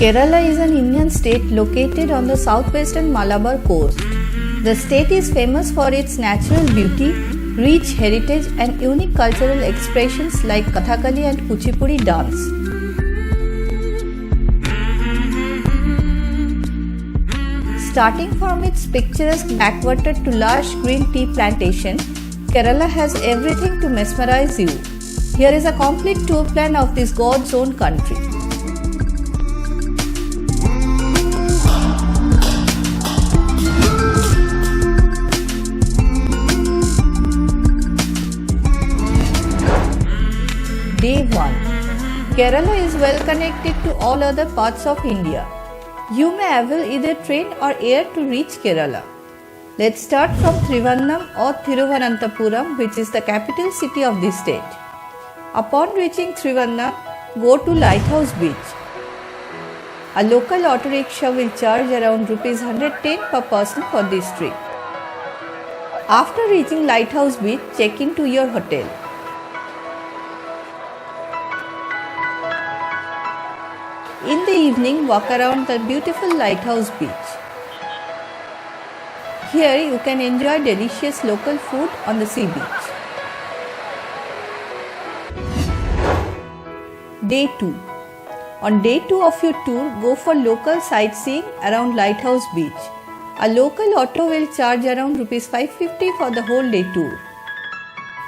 Kerala is an Indian state located on the southwestern Malabar coast. The state is famous for its natural beauty, rich heritage and unique cultural expressions like Kathakali and Kuchipudi dance. Starting from its picturesque backwater to lush green tea plantation, Kerala has everything to mesmerize you. Here is a complete tour plan of this God's own country. Day 1. Kerala is well connected to all other parts of India. You may avail either train or air to reach Kerala. Let's start from Trivandrum or Thiruvananthapuram, which is the capital city of the state. Upon reaching Trivandrum, go to Lighthouse Beach. A local auto rickshaw will charge around Rs 110 per person for this trip. After reaching Lighthouse Beach, check into your hotel. In the evening, walk around the beautiful Lighthouse Beach. Here you can enjoy delicious local food on the sea beach. Day 2. On day 2 of your tour, go for local sightseeing around Lighthouse Beach. A local auto will charge around Rs 550 for the whole day tour.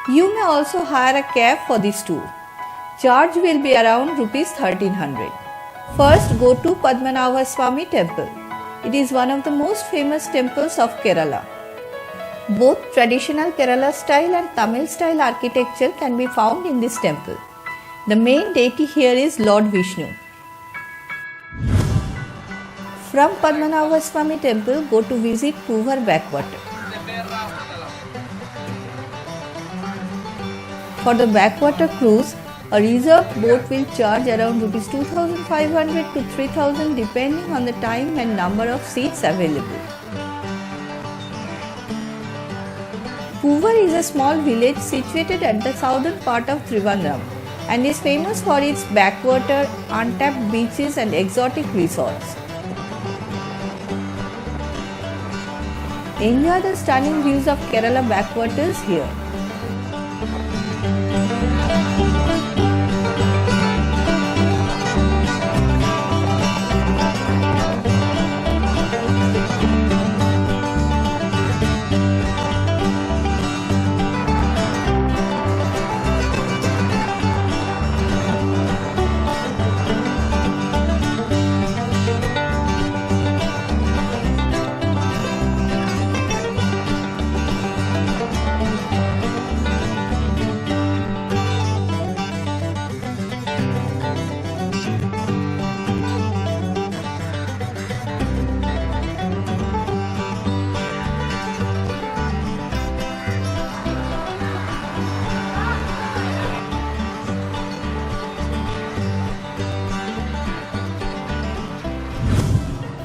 You may also hire a cab for this tour. Charge will be around Rs 1300. First, go to Padmanabha Swami Temple. It is one of the most famous temples of Kerala. Both traditional Kerala style and Tamil style architecture can be found in this temple. The main deity here is Lord Vishnu. From Padmanabha Swami Temple, go to visit Poovar backwater. For the backwater cruise, a reserved boat will charge around Rs 2,500 to 3,000 depending on the time and number of seats available. Poovar is a small village situated at the southern part of Trivandrum and is famous for its backwater, untapped beaches and exotic resorts. Enjoy the stunning views of Kerala backwaters here.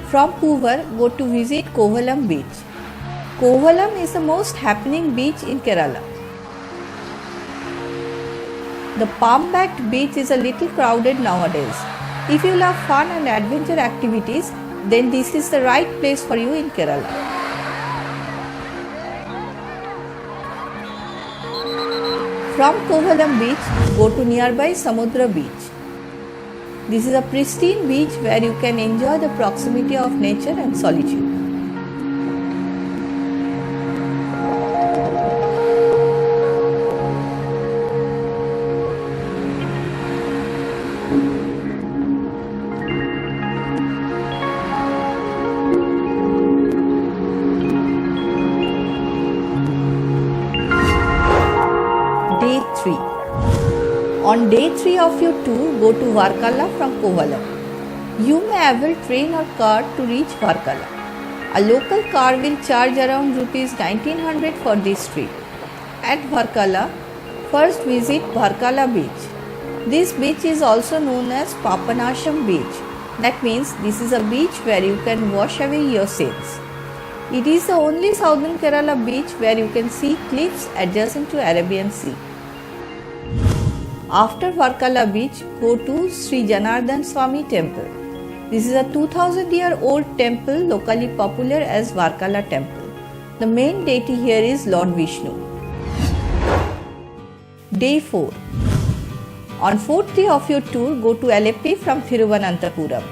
From Poovar, go to visit Kovalam beach. Kovalam is the most happening beach in Kerala. The palm-backed beach is a little crowded nowadays. If you love fun and adventure activities, then this is the right place for you in Kerala. From Kovalam beach, go to nearby Samudra beach. This is a pristine beach where you can enjoy the proximity of nature and solitude. Day 3. On day 3 of your tour, go to Varkala from Kovalam. You may avail train or car to reach Varkala. A local car will charge around Rs 1900 for this trip. At Varkala, first visit Varkala beach. This beach is also known as Papanasham beach. That means this is a beach where you can wash away your sins. It is the only southern Kerala beach where you can see cliffs adjacent to Arabian Sea. After Varkala beach, go to Sri Janardhan Swami temple. This is a 2000-year-old temple locally popular as Varkala temple. The main deity here is Lord Vishnu. Day 4. On 4th day of your tour, go to Alleppey from Thiruvananthapuram.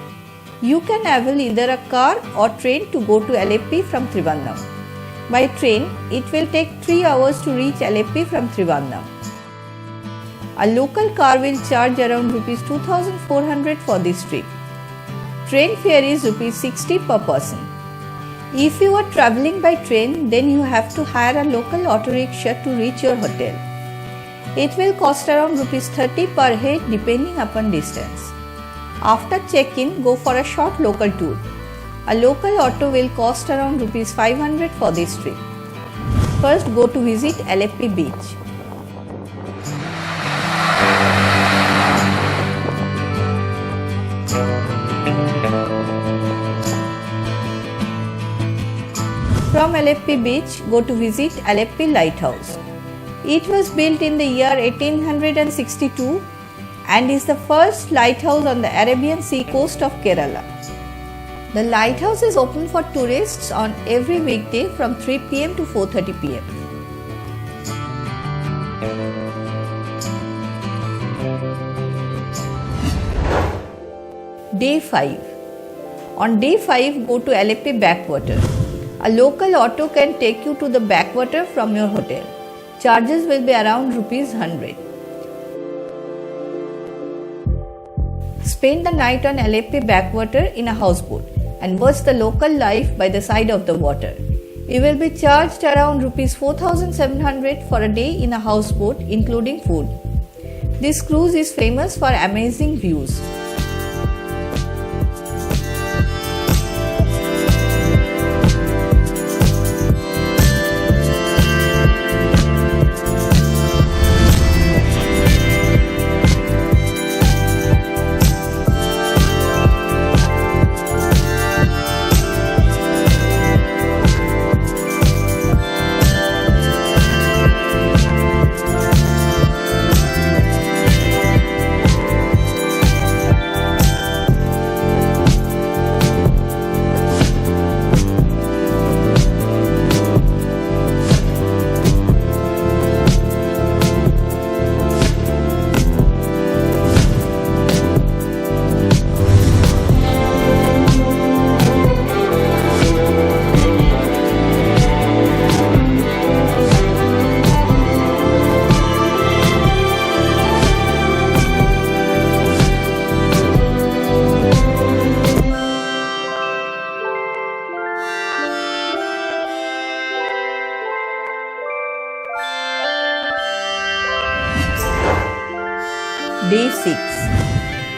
You can avail either a car or train to go to Alleppey from Trivandrum. By train, it will take 3 hours to reach Alleppey from Trivandrum. A local car will charge around Rs 2400 for this trip. Train fare is Rs 60 per person. If you are travelling by train, then you have to hire a local auto rickshaw to reach your hotel. It will cost around Rs 30 per head depending upon distance. After check-in, go for a short local tour. A local auto will cost around Rs 500 for this trip. First, go to visit Alleppey beach. From Alleppey beach, go to visit Alleppey lighthouse. It was built in the year 1862 and is the first lighthouse on the Arabian Sea coast of Kerala. The lighthouse is open for tourists on every weekday from 3 pm to 4:30 pm. Day 5. On day 5, go to Alleppey backwater. A local auto can take you to the backwater from your hotel. Charges will be around Rs 100. Spend the night on Alleppey backwater in a houseboat and watch the local life by the side of the water. You will be charged around Rs 4700 for a day in a houseboat including food. This cruise is famous for amazing views. Day 6.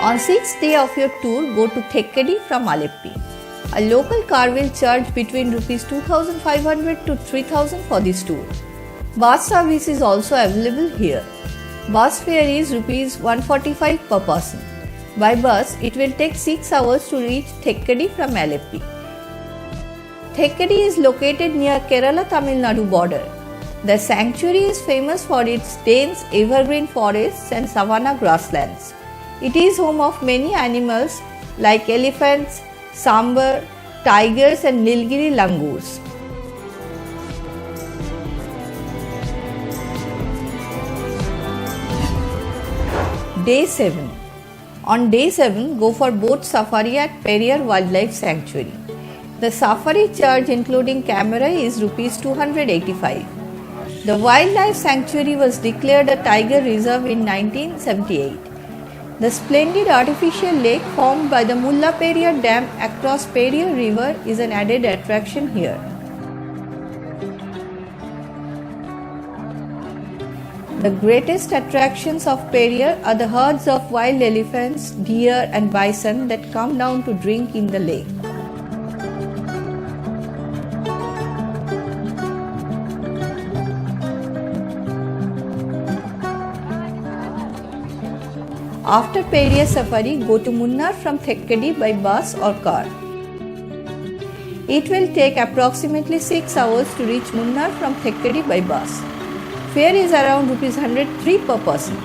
On 6th day of your tour, go to Thekkady from Alleppey. A local car will charge between Rs 2500 to 3000 for this tour. Bus service is also available here. Bus fare is Rs 145 per person. By bus, it will take 6 hours to reach Thekkady from Alleppey. Thekkady is located near Kerala-Tamil Nadu border. The sanctuary is famous for its dense evergreen forests and savanna grasslands. It is home of many animals like elephants, sambar, tigers and Nilgiri langurs. Day 7. On day 7, go for boat safari at Periyar Wildlife Sanctuary. The safari charge including camera is Rs 285. The wildlife sanctuary was declared a tiger reserve in 1978. The splendid artificial lake formed by the Mullaperiyar Dam across Periyar River is an added attraction here. The greatest attractions of Periyar are the herds of wild elephants, deer and bison that come down to drink in the lake. After Periyar Safari, go to Munnar from Thekkady by bus or car. It will take approximately 6 hours to reach Munnar from Thekkady by bus. Fare is around Rs 103 per person.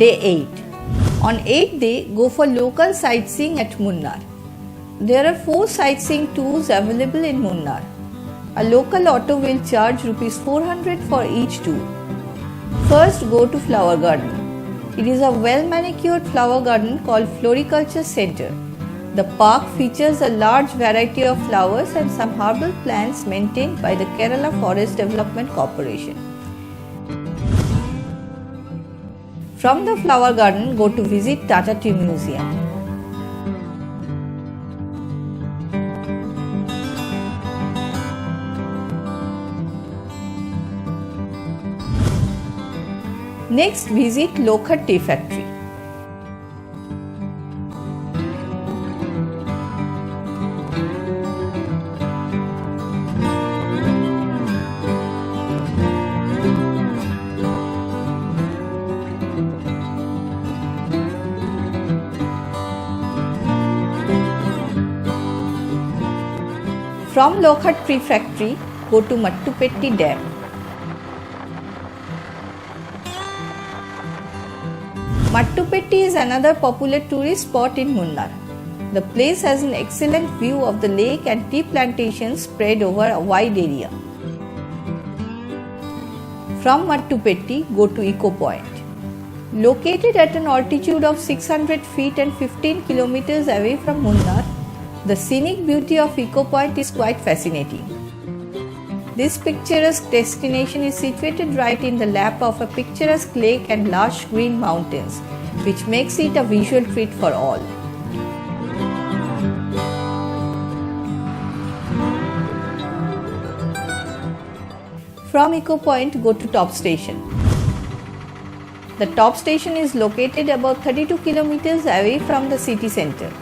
Day 8. On 8th day, go for local sightseeing at Munnar. There are 4 sightseeing tours available in Munnar. A local auto will charge Rs 400 for each tour. First, go to Flower Garden. It is a well-manicured flower garden called Floriculture Center. The park features a large variety of flowers and some herbal plants maintained by the Kerala Forest Development Corporation. From the flower garden, go to visit Tata Tea Museum. Next, visit Lokhat Tea Factory. From Lokhat Tea Factory, go to Mattupetti Dam. Mattupetti is another popular tourist spot in Munnar. The place has an excellent view of the lake and tea plantations spread over a wide area. From Mattupetti, go to Eco Point. Located at an altitude of 600 feet and 15 kilometers away from Munnar, the scenic beauty of Eco Point is quite fascinating. This picturesque destination is situated right in the lap of a picturesque lake and lush green mountains, which makes it a visual treat for all. From Eco Point, go to Top Station. The Top Station is located about 32 kilometers away from the city center.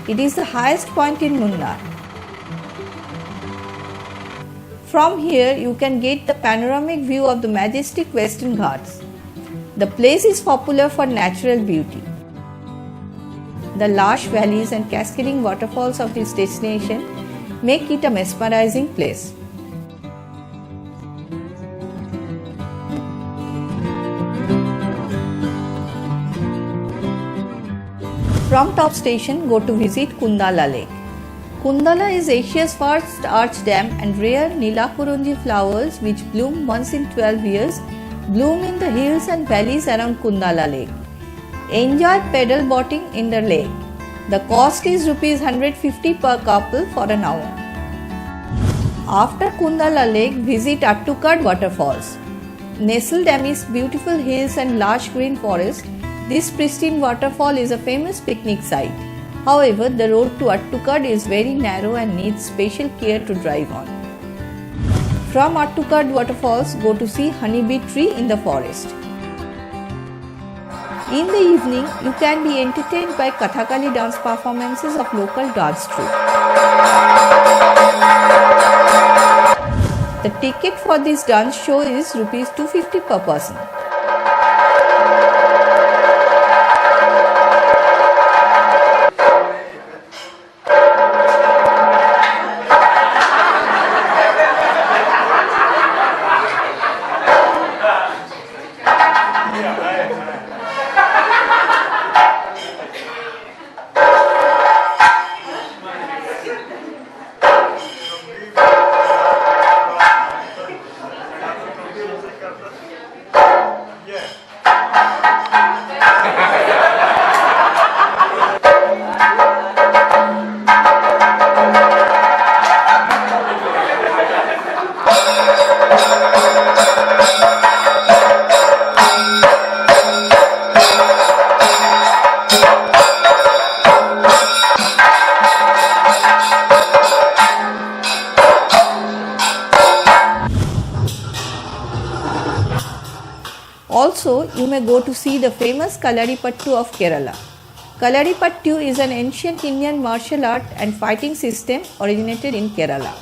It is the highest point in Munnar. From here, you can get the panoramic view of the majestic Western Ghats. The place is popular for natural beauty. The lush valleys and cascading waterfalls of this destination make it a mesmerizing place. From Top Station, go to visit Kundala Lake. Kundala is Asia's first arch dam, and rare Nilakurunji flowers which bloom once in 12 years bloom in the hills and valleys around Kundala Lake. Enjoy pedal boating in the lake. The cost is Rs 150 per couple for an hour. After Kundala Lake, visit Attukad Waterfalls. Nestled amidst beautiful hills and lush green forest, this pristine waterfall is a famous picnic site. However, the road to Attukad is very narrow and needs special care to drive on. From Attukad Waterfalls, go to see honeybee tree in the forest. In the evening, you can be entertained by Kathakali dance performances of local dance troupe. The ticket for this dance show is Rs 250 per person. Also, you may go to see the famous Kalaripattu of Kerala. Kalaripattu is an ancient Indian martial art and fighting system originated in Kerala.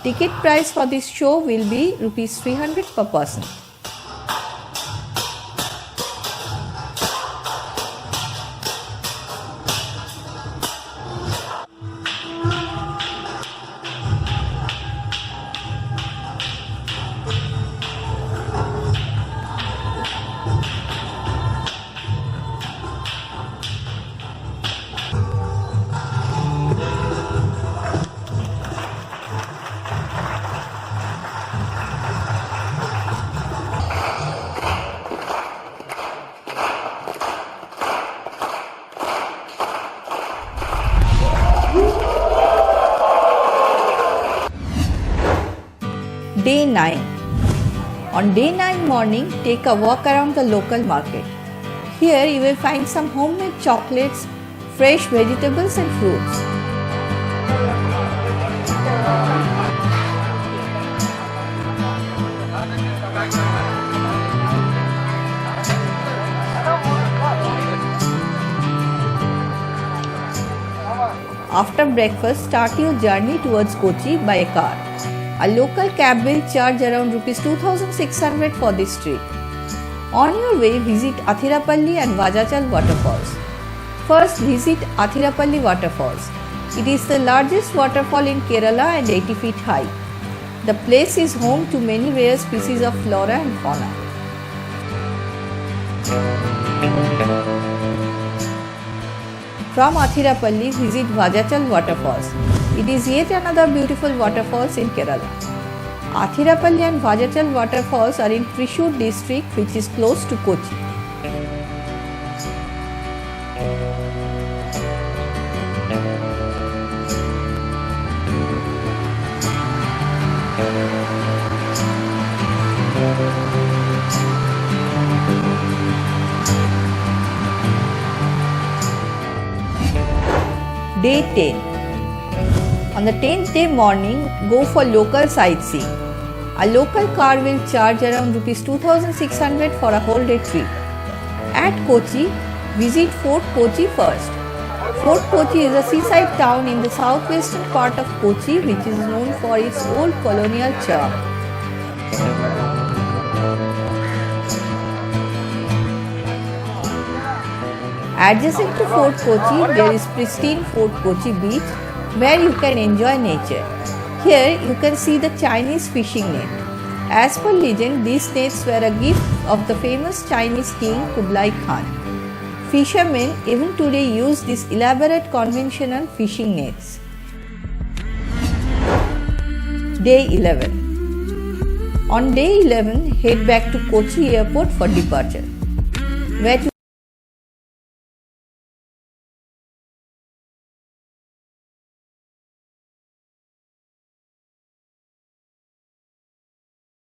Ticket price for this show will be Rs 300 per person. On day 9 morning, take a walk around the local market. Here you will find some homemade chocolates, fresh vegetables and fruits. After breakfast, start your journey towards Kochi by a car. A local cab will charge around Rs 2600 for this trip. On your way, visit Athirapalli and Vajachal waterfalls. First, visit Athirapalli waterfalls. It is the largest waterfall in Kerala and 80 feet high. The place is home to many rare species of flora and fauna. From Athirapalli, visit Vajachal waterfalls. It is yet another beautiful waterfalls in Kerala. Athirapalli and Vajachal waterfalls are in Thrissur district, which is close to Kochi. Day 10. On the 10th day morning, go for local sightseeing. A local car will charge around Rs 2600 for a whole day trip. At Kochi, visit Fort Kochi first. Fort Kochi is a seaside town in the southwestern part of Kochi which is known for its old colonial charm. Adjacent to Fort Kochi, there is pristine Fort Kochi beach where you can enjoy nature. Here you can see the Chinese fishing net. As per legend, these nets were a gift of the famous Chinese king Kublai Khan. Fishermen even today use these elaborate conventional fishing nets. Day 11. On day 11, head back to Kochi airport for departure, where